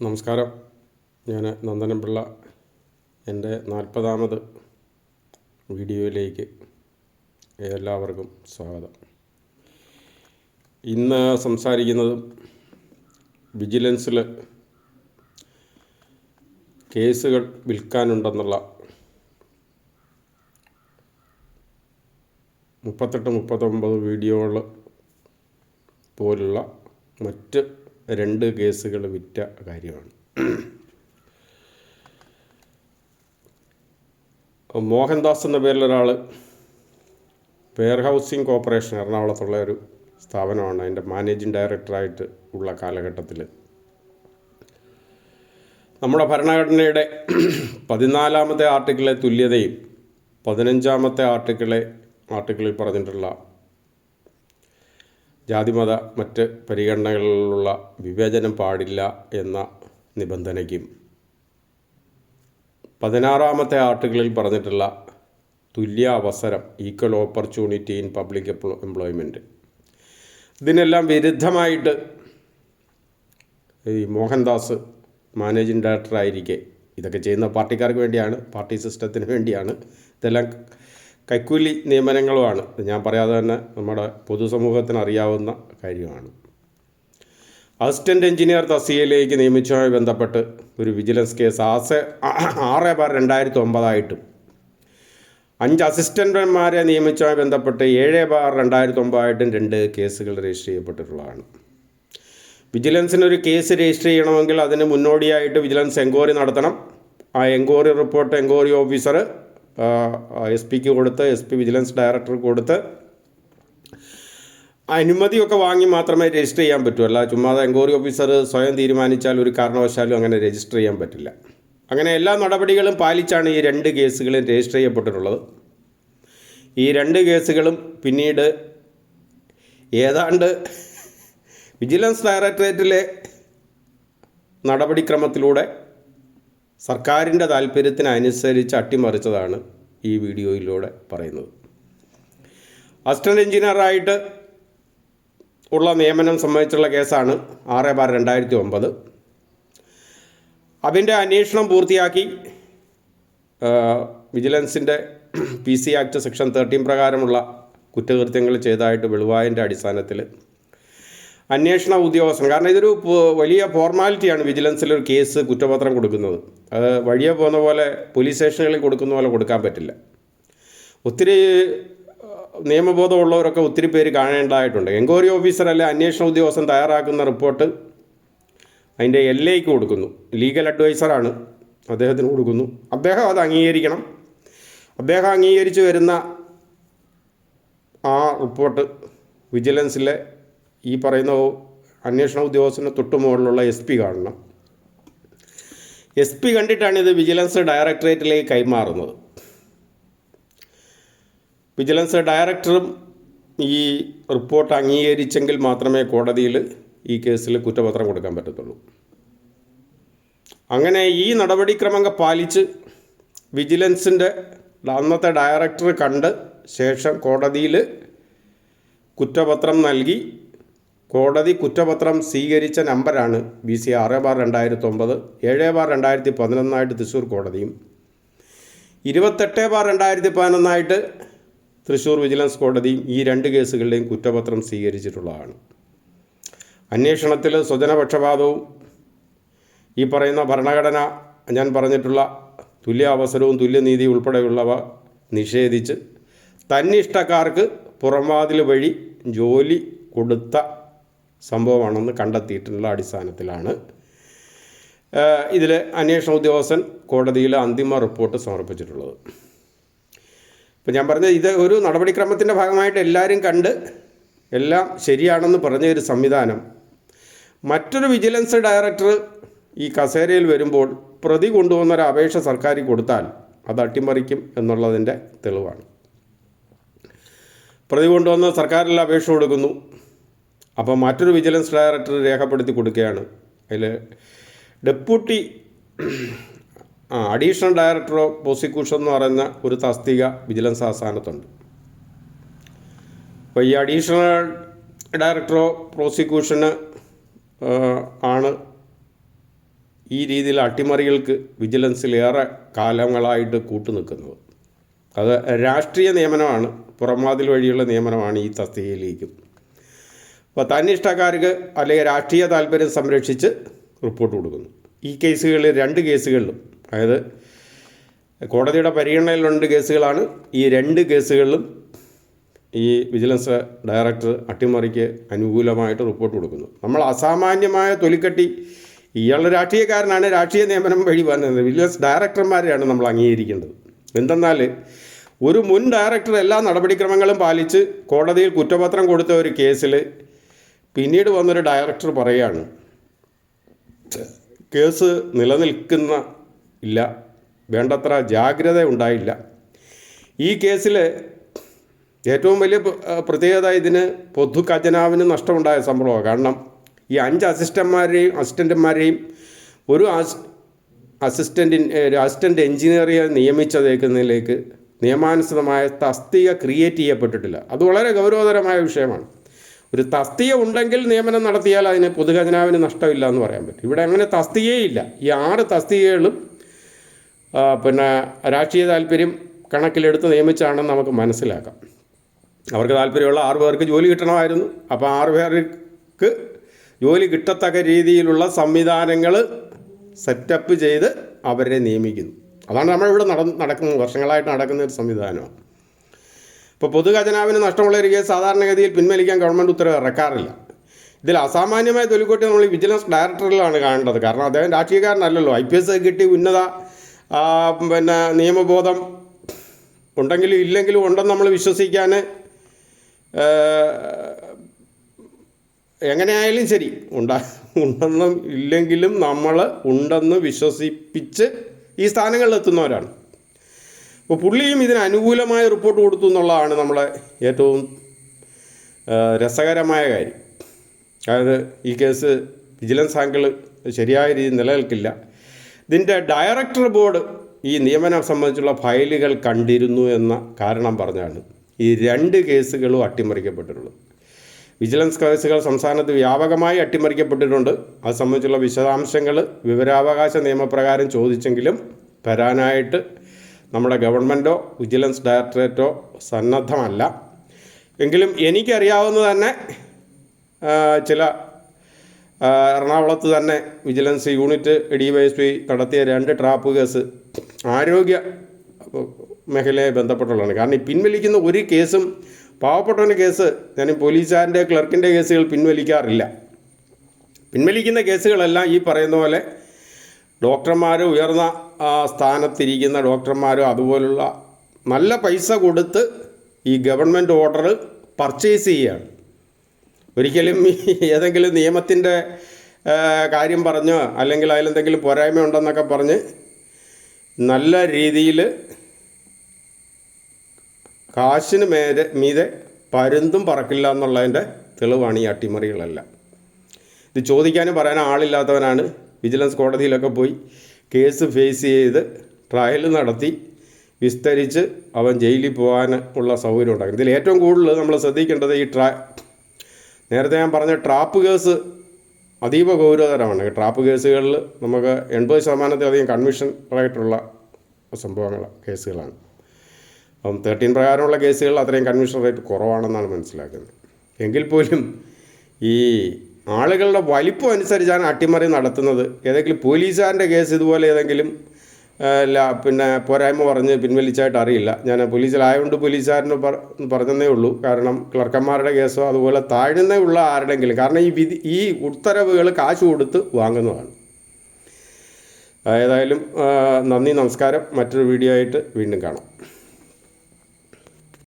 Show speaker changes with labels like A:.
A: നമസ്കാരം. ഞാൻ നന്ദനപിള്ള. എൻ്റെ 40ാമത് വീഡിയോയിലേക്ക് എല്ലാവർക്കും സ്വാഗതം. ഇന്ന് സംസാരിക്കുന്നത് വിജിലൻസിൽ കേസുകൾ വിൽക്കാനുണ്ടെന്നുള്ള 38-39 വീഡിയോകൾ പോലുള്ള മറ്റ് 2 കേസുകൾ വിറ്റ കാര്യമാണ്. മോഹൻദാസ് എന്ന പേരിലൊരാൾ വെയർ ഹൗസിംഗ് കോർപ്പറേഷൻ എറണാകുളത്തുള്ള ഒരു സ്ഥാപനമാണ്. അതിൻ്റെ മാനേജിങ് ഡയറക്ടറായിട്ട് ഉള്ള കാലഘട്ടത്തിൽ നമ്മുടെ ഭരണഘടനയുടെ 14ാമത്തെ ആർട്ടിക്കിളിലെ തുല്യതയും 15ാമത്തെ ആർട്ടിക്കിളിൽ പറഞ്ഞിട്ടുള്ള ജാതിമത മറ്റ് പരിഗണനകളിലുള്ള വിവേചനം പാടില്ല എന്ന നിബന്ധനയ്ക്കും 16ാമത്തെ ആർട്ടിക്കിളിൽ പറഞ്ഞിട്ടുള്ള തുല്യ അവസരം, equal opportunity in public employment, ഇതിനെല്ലാം വിരുദ്ധമായിട്ട് ഈ മോഹൻദാസ് മാനേജിങ് ഡയറക്ടറായിരിക്കെ, ഇതൊക്കെ ചെയ്യുന്ന പാർട്ടിക്കാർക്ക് വേണ്ടിയാണ്, പാർട്ടി സിസ്റ്റത്തിന് വേണ്ടിയാണ്, ഇതെല്ലാം കൈക്കൂലി നിയമനങ്ങളുമാണ്. ഞാൻ പറയാതെ തന്നെ നമ്മുടെ പൊതുസമൂഹത്തിന് അറിയാവുന്ന കാര്യമാണ്. അസിസ്റ്റൻ്റ് എഞ്ചിനീയർ തസ്തികയിലേക്ക് നിയമിച്ചതുമായി ബന്ധപ്പെട്ട് ഒരു വിജിലൻസ് കേസ് 6/2009 5 അസിസ്റ്റൻ്റുമാരെ നിയമിച്ചതുമായി ബന്ധപ്പെട്ട് 7/2009 2 കേസുകൾ രജിസ്റ്റർ ചെയ്യപ്പെട്ടിട്ടുള്ളതാണ്. വിജിലൻസിനൊരു കേസ് രജിസ്റ്റർ ചെയ്യണമെങ്കിൽ അതിന് മുന്നോടിയായിട്ട് വിജിലൻസ് എൻക്വയറി നടത്തണം. ആ enquiry report enquiry officer SP കൊടുത്ത്, SP വിജിലൻസ് ഡയറക്ടർക്ക് കൊടുത്ത് അനുമതിയൊക്കെ വാങ്ങി മാത്രമേ രജിസ്റ്റർ ചെയ്യാൻ പറ്റൂ. അല്ല ചുമ്മാതെ എൻക്വയറി ഓഫീസർ സ്വയം തീരുമാനിച്ചാൽ ഒരു കാരണവശാലും അങ്ങനെ രജിസ്റ്റർ ചെയ്യാൻ പറ്റില്ല. അങ്ങനെ എല്ലാ നടപടികളും പാലിച്ചാണ് ഈ 2 കേസുകളും രജിസ്റ്റർ ചെയ്യപ്പെട്ടിട്ടുള്ളത്. ഈ 2 കേസുകളും പിന്നീട് ഏതാണ്ട് വിജിലൻസ് ഡയറക്ടറേറ്റിലെ നടപടിക്രമത്തിലൂടെ സർക്കാരിൻ്റെ താല്പര്യത്തിനനുസരിച്ച് അട്ടിമറിച്ചതാണ് ഈ വീഡിയോയിലൂടെ പറയുന്നത്. അസിസ്റ്റൻ്റ് എഞ്ചിനീയറായിട്ട് ഉള്ള നിയമനം സംബന്ധിച്ചുള്ള കേസാണ് 6/2009. അതിൻ്റെ അന്വേഷണം പൂർത്തിയാക്കി വിജിലൻസിൻ്റെ PC ആക്ട് സെക്ഷൻ 13 പ്രകാരമുള്ള കുറ്റകൃത്യങ്ങൾ ചെയ്തതായിട്ട് വെളിവായതിൻ്റെ അടിസ്ഥാനത്തിൽ അന്വേഷണ ഉദ്യോഗസ്ഥൻ, കാരണം ഇതൊരു വലിയ ഫോർമാലിറ്റിയാണ് വിജിലൻസിലൊരു കേസ് കുറ്റപത്രം കൊടുക്കുന്നത്. അത് വഴിയെ പോകുന്ന പോലെ പോലീസ് സ്റ്റേഷനുകളിൽ കൊടുക്കുന്ന പോലെ കൊടുക്കാൻ പറ്റില്ല. ഒത്തിരി നിയമബോധമുള്ളവരൊക്കെ ഒത്തിരി പേര് കാണേണ്ടതായിട്ടുണ്ട്. എൻക്വയറി ഓഫീസർ അല്ലെ അന്വേഷണ ഉദ്യോഗസ്ഥൻ തയ്യാറാക്കുന്ന റിപ്പോർട്ട് അതിൻ്റെ LAക്ക് കൊടുക്കുന്നു. ലീഗൽ അഡ്വൈസറാണ്, അദ്ദേഹത്തിന് കൊടുക്കുന്നു. അദ്ദേഹം അത് അംഗീകരിക്കണം. അദ്ദേഹം അംഗീകരിച്ച് വരുന്ന ആ റിപ്പോർട്ട് വിജിലൻസിലെ ഈ പറയുന്ന അന്വേഷണ ഉദ്യോഗസ്ഥന് തൊട്ടു മുകളിലുള്ള SP കാണണം. SP കണ്ടിട്ടാണ് ഇത് വിജിലൻസ് ഡയറക്ടറേറ്റിലേക്ക് കൈമാറുന്നത്. വിജിലൻസ് ഡയറക്ടറും ഈ റിപ്പോർട്ട് അംഗീകരിച്ചെങ്കിൽ മാത്രമേ കോടതിയിൽ ഈ കേസിൽ കുറ്റപത്രം കൊടുക്കാൻ പറ്റത്തുള്ളൂ. അങ്ങനെ ഈ നടപടിക്രമങ്ങൾ പാലിച്ച് വിജിലൻസിൻ്റെ അന്നത്തെ ഡയറക്ടർ കണ്ട് ശേഷം കോടതിയിൽ കുറ്റപത്രം നൽകി. കോടതി കുറ്റപത്രം സ്വീകരിച്ച നമ്പറാണ് BC 6/2009, 7/2011 തൃശ്ശൂർ കോടതിയും, 28/2011 തൃശ്ശൂർ വിജിലൻസ് കോടതിയും ഈ 2 കേസുകളുടെയും കുറ്റപത്രം സ്വീകരിച്ചിട്ടുള്ളതാണ്. അന്വേഷണത്തിൽ സ്വജനപക്ഷപാതവും ഈ പറയുന്ന ഭരണഘടന ഞാൻ പറഞ്ഞിട്ടുള്ള തുല്യ അവസരവും തുല്യനീതി ഉൾപ്പെടെയുള്ളവ നിഷേധിച്ച് തന്നിഷ്ടക്കാർക്ക് പുറംവാതിൽ വഴി ജോലി കൊടുത്ത സംഭവമാണെന്ന് കണ്ടെത്തിയിട്ടുള്ള അടിസ്ഥാനത്തിലാണ് ഇതിൽ അന്വേഷണ ഉദ്യോഗസ്ഥൻ കോടതിയിൽ അന്തിമ റിപ്പോർട്ട് സമർപ്പിച്ചിട്ടുള്ളത്. ഇപ്പം ഞാൻ പറഞ്ഞത് ഇത് ഒരു നടപടിക്രമത്തിൻ്റെ ഭാഗമായിട്ട് എല്ലാവരും കണ്ട് എല്ലാം ശരിയാണെന്ന് പറഞ്ഞ ഒരു സംവിധാനം മറ്റൊരു വിജിലൻസ് ഡയറക്ടർ ഈ കസേരയിൽ വരുമ്പോൾ പ്രതി കൊണ്ടുവന്നൊരു അപേക്ഷ സർക്കാരിൽ കൊടുത്താൽ അത് അട്ടിമറിക്കും എന്നുള്ളതിൻ്റെ തെളിവാണ്. പ്രതി കൊണ്ടുവന്ന് സർക്കാരിൽ അപേക്ഷ കൊടുക്കുന്നു. അപ്പോൾ മറ്റൊരു വിജിലൻസ് ഡയറക്ടർ രേഖപ്പെടുത്തി കൊടുക്കുകയാണ്. അതിൽ deputy additional director of prosecution എന്ന് പറയുന്ന ഒരു തസ്തിക വിജിലൻസ് ആസ്ഥാനത്തുണ്ട്. അപ്പോൾ ഈ അഡീഷണൽ ഡയറക്ടർ ഓഫ് പ്രോസിക്യൂഷന് ആണ് ഈ രീതിയിൽ അട്ടിമറികൾക്ക് വിജിലൻസിലേറെ കാലങ്ങളായിട്ട് കൂട്ടുനിൽക്കുന്നത്. അത് രാഷ്ട്രീയ നിയമനമാണ്, പുറംവാതിൽ വഴിയുള്ള നിയമനമാണ് ഈ തസ്തികയിലേക്കും. അപ്പോൾ തന്നിഷ്ടക്കാർക്ക് അല്ലെങ്കിൽ രാഷ്ട്രീയ താല്പര്യം സംരക്ഷിച്ച് റിപ്പോർട്ട് കൊടുക്കുന്നു. ഈ കേസുകളിൽ 2 കേസുകളിലും, അതായത് കോടതിയുടെ പരിഗണനയിലുള്ള കേസുകളാണ്. ഈ 2 കേസുകളിലും ഈ വിജിലൻസ് ഡയറക്ടർ അട്ടിമറിക്ക് അനുകൂലമായിട്ട് റിപ്പോർട്ട് കൊടുക്കുന്നു. നമ്മൾ അസാമാന്യമായ തൊലിക്കട്ടി, ഇയാളുടെ രാഷ്ട്രീയക്കാരനാണ്, രാഷ്ട്രീയ നിയമനം വഴി വന്നത്. വിജിലൻസ് ഡയറക്ടർമാരെയാണ് നമ്മൾ അംഗീകരിക്കേണ്ടത്. എന്തെന്നാൽ ഒരു മുൻ ഡയറക്ടർ എല്ലാ നടപടിക്രമങ്ങളും പാലിച്ച് കോടതിയിൽ കുറ്റപത്രം കൊടുത്ത ഒരു കേസിൽ പിന്നീട് വന്നൊരു ഡയറക്ടർ പറയുകയാണ് കേസ് നിലനിൽക്കുന്ന ഇല്ല, വേണ്ടത്ര ജാഗ്രത ഉണ്ടായില്ല. ഈ കേസിൽ ഏറ്റവും വലിയ പ്രത്യേകത ഇതിന് പൊതു ഖജനാവിന് നഷ്ടമുണ്ടായ സംഭവമാണ്. കാരണം ഈ 5 അസിസ്റ്റൻ്റുമാരെയും ഒരു അസിസ്റ്റൻ്റ് എഞ്ചിനീയറെ നിയമിച്ചതേക്കുന്നതിലേക്ക് നിയമാനുസൃതമായ തസ്തിക ക്രിയേറ്റ് ചെയ്യപ്പെട്ടിട്ടില്ല. അത് വളരെ ഗൗരവതരമായ വിഷയമാണ്. ഒരു തസ്തിക ഉണ്ടെങ്കിൽ നിയമനം നടത്തിയാൽ അതിന് പൊതുഖജനാവിന് നഷ്ടമില്ല എന്ന് പറയാൻ പറ്റും. ഇവിടെ അങ്ങനെ തസ്തികയില്ല. ഈ 6 തസ്തികകളും രാഷ്ട്രീയ താല്പര്യം കണക്കിലെടുത്ത് നിയമിച്ചാണെന്ന് നമുക്ക് മനസ്സിലാക്കാം. അവർക്ക് താല്പര്യമുള്ള 6 പേർക്ക് ജോലി കിട്ടണമായിരുന്നു. അപ്പോൾ 6 പേർക്ക് ജോലി കിട്ടത്തക്ക രീതിയിലുള്ള സംവിധാനങ്ങൾ സെറ്റപ്പ് ചെയ്ത് അവരെ നിയമിക്കുന്നു. അതാണ് നമ്മളിവിടെ നടക്കുന്നത്, വർഷങ്ങളായിട്ട് നടക്കുന്ന ഒരു സംവിധാനമാണ്. ഇപ്പോൾ പൊതുഖജനാവിന് നഷ്ടമുള്ള ഒരു കേസ് സാധാരണഗതിയിൽ പിൻവലിക്കാൻ ഗവൺമെൻറ് ഉത്തരവ് ഇറക്കാറില്ല. ഇതിൽ അസാമാന്യമായ തൊലിക്കൊട്ടി നമ്മൾ വിജിലൻസ് ഡയറക്ടറിലാണ് കാണേണ്ടത്. കാരണം അദ്ദേഹം രാഷ്ട്രീയക്കാരനല്ലല്ലോ. IPS കിട്ടി ഉന്നത നിയമബോധം ഉണ്ടെങ്കിലും ഇല്ലെങ്കിലും ഉണ്ടെന്ന് നമ്മൾ വിശ്വസിക്കാൻ എങ്ങനെയായാലും ശരി ഉണ്ടെന്നും ഇല്ലെങ്കിലും നമ്മൾ ഉണ്ടെന്ന് വിശ്വസിപ്പിച്ച് ഈ സ്ഥാനങ്ങളിൽ എത്തുന്നവരാണ്. അപ്പോൾ പുള്ളിയും ഇതിന് അനുകൂലമായ റിപ്പോർട്ട് കൊടുത്തു എന്നുള്ളതാണ് നമ്മളെ ഏറ്റവും രസകരമായ കാര്യം. അതായത് ഈ കേസ് വിജിലൻസ് ആംഗിൾ ശരിയായ രീതിയിൽ നിലനിൽക്കില്ല. ഇതിൻ്റെ ഡയറക്ടർ ബോർഡ് ഈ നിയമനം സംബന്ധിച്ചുള്ള ഫയലുകൾ കണ്ടിരുന്നു എന്ന കാരണം പറഞ്ഞാണ് ഈ 2 കേസുകളും അട്ടിമറിക്കപ്പെട്ടിട്ടുള്ളത്. വിജിലൻസ് കേസുകൾ സംസ്ഥാനത്ത് വ്യാപകമായി അട്ടിമറിക്കപ്പെട്ടിട്ടുണ്ട്. അത് സംബന്ധിച്ചുള്ള വിശദാംശങ്ങൾ വിവരാവകാശ നിയമപ്രകാരം ചോദിച്ചെങ്കിലും തരാനായിട്ട് നമ്മുടെ ഗവൺമെൻറ്റോ വിജിലൻസ് ഡയറക്ടറേറ്റോ സന്നദ്ധമല്ല. എങ്കിലും എനിക്കറിയാവുന്ന തന്നെ ചില എറണാകുളത്ത് തന്നെ വിജിലൻസ് യൂണിറ്റ് DYSP നടത്തിയ 2 ട്രാപ്പ് കേസ് ആരോഗ്യ മേഖലയെ ബന്ധപ്പെട്ടുള്ളതാണ്. കാരണം ഈ പിൻവലിക്കുന്ന ഒരു കേസും പാവപ്പെട്ടവൻ്റെ കേസ്, ഞാൻ പോലീസുകാരൻ്റെ ക്ലർക്കിൻ്റെ കേസുകൾ പിൻവലിക്കാറില്ല. പിൻവലിക്കുന്ന കേസുകളെല്ലാം ഈ പറയുന്ന പോലെ ഡോക്ടർമാരോ ഉയർന്ന സ്ഥാനത്തിരിക്കുന്ന ഡോക്ടർമാരോ അതുപോലുള്ള നല്ല പൈസ കൊടുത്ത് ഈ ഗവൺമെൻറ് ഓർഡർ പർച്ചേസ് ചെയ്യുകയാണ്. ഒരിക്കലും ഏതെങ്കിലും നിയമത്തിൻ്റെ കാര്യം പറഞ്ഞ് അല്ലെങ്കിൽ അതിലെന്തെങ്കിലും പോരായ്മ ഉണ്ടെന്നൊക്കെ പറഞ്ഞ് നല്ല രീതിയിൽ കാശിന് മീതെ പരുന്തും പറക്കില്ല എന്നുള്ളതിൻ്റെ തെളിവാണ് ഈ അട്ടിമറികളെല്ലാം. ഇത് ചോദിക്കാനും പറയാനും ആളില്ലാത്തവനാണ് വിജിലൻസ് കോടതിയിലൊക്കെ പോയി കേസ് ഫേസ് ചെയ്ത് ട്രയൽ നടത്തി വിസ്തരിച്ച് അവൻ ജയിലിൽ പോകാൻ ഉള്ള സൗകര്യം ഉണ്ടാക്കും. ഇതിൽ ഏറ്റവും കൂടുതൽ നമ്മൾ ശ്രദ്ധിക്കേണ്ടത് ഈ നേരത്തെ ഞാൻ പറഞ്ഞ ട്രാപ്പ് കേസ് അതീവ ഗൗരവതരമാണ്. ട്രാപ്പ് കേസുകളിൽ നമുക്ക് 80%-ലധികം കൺവിഷൻ റേറ്റുള്ള കേസുകളാണ്. അപ്പം 13 പ്രകാരമുള്ള കേസുകളിൽ അത്രയും കൺവിഷൻ റേറ്റ് കുറവാണെന്നാണ് മനസ്സിലാക്കുന്നത്. എങ്കിൽ പോലും ഈ ആളുകളുടെ വലിപ്പം അനുസരിച്ചാണ് അട്ടിമറി നടത്തുന്നത്. ഏതെങ്കിലും പോലീസുകാരൻ്റെ കേസ് ഇതുപോലെ ഏതെങ്കിലും പോരായ്മ പറഞ്ഞ് പിൻവലിച്ചായിട്ട് അറിയില്ല. ഞാൻ പോലീസിലായതുകൊണ്ട് പോലീസുകാരന് പറഞ്ഞതേ ഉള്ളൂ. കാരണം ക്ലർക്കന്മാരുടെ കേസോ അതുപോലെ താഴ്ന്നയുള്ള ആരുടെങ്കിലും, കാരണം ഈ ഉത്തരവുകൾ കാശ് കൊടുത്ത് വാങ്ങുന്നതാണ്. ഏതായാലും നന്ദി, നമസ്കാരം. മറ്റൊരു വീഡിയോ ആയിട്ട് വീണ്ടും കാണാം.